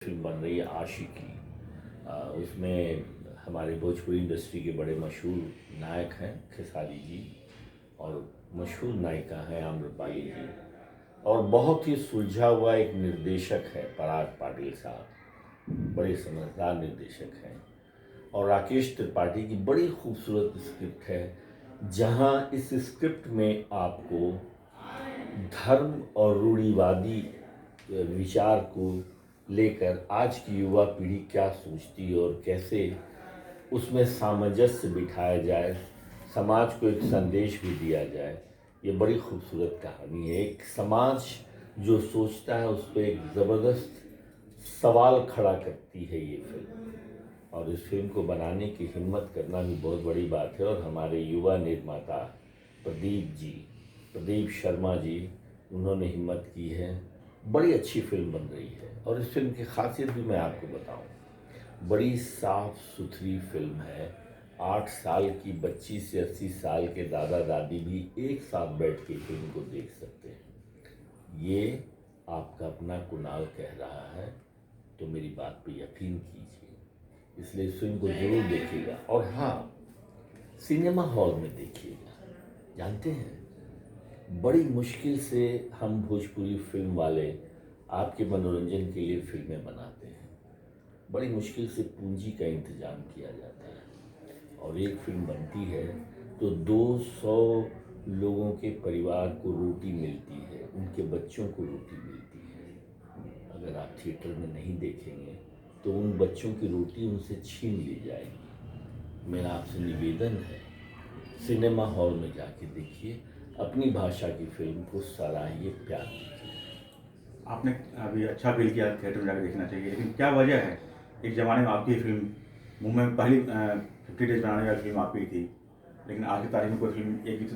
Film बन रही है आशिकी। उसमें हमारे भोजपुरी इंडस्ट्री के बड़े मशहूर नायक हैं खेसारी जी और मशहूर नायिका हैं आम्रपाली जी और बहुत ही सुलझा हुआ एक निर्देशक है पराग पाटिल साहब, बड़े समझदार निर्देशक हैं। और राकेश त्रिपाठी की बड़ी खूबसूरत स्क्रिप्ट है, जहां इस स्क्रिप्ट में आपको धर्म और रूढ़िवादी विचार को लेकर आज की युवा पीढ़ी क्या सोचती है और कैसे उसमें सामंजस्य बिठाया जाए, समाज को एक संदेश भी दिया जाए। ये बड़ी खूबसूरत कहानी है। एक समाज जो सोचता है उस पर एक ज़बरदस्त सवाल खड़ा करती है ये फिल्म। और इस फिल्म को बनाने की हिम्मत करना भी बहुत बड़ी बात है। और हमारे युवा निर्माता प्रदीप शर्मा जी, उन्होंने हिम्मत की है। बड़ी अच्छी फिल्म बन रही है। और इस फिल्म की खासियत भी मैं आपको बताऊं, बड़ी साफ सुथरी फिल्म है। 8 साल की बच्ची से 80 साल के दादा दादी भी एक साथ बैठ के फिल्म को देख सकते हैं। ये आपका अपना कुणाल कह रहा है, तो मेरी बात पे यकीन कीजिए। इसलिए इस फिल्म को जरूर देखिएगा। और हाँ, सिनेमा हॉल में देखिएगा। जानते हैं, बड़ी मुश्किल से हम भोजपुरी फिल्म वाले आपके मनोरंजन के लिए फिल्में बनाते हैं। बड़ी मुश्किल से पूंजी का इंतजाम किया जाता है और एक फिल्म बनती है तो 200 लोगों के परिवार को रोटी मिलती है, उनके बच्चों को रोटी मिलती है। अगर आप थिएटर में नहीं देखेंगे तो उन बच्चों की रोटी उनसे छीन ली जाएगी। मेरा आपसे निवेदन है, सिनेमा हॉल में जाके देखिए, अपनी भाषा की फिल्म को सराहिए, प्यार दीजिए। आपने अभी अच्छा फील किया थिएटर में जाकर देखना चाहिए, लेकिन क्या वजह है? एक ज़माने में आपकी फिल्म मुंबई में पहली 50 डेज बनाने वाली फिल्म आपकी थी, लेकिन आज की तारीख में कोई फिल्म एक भी तो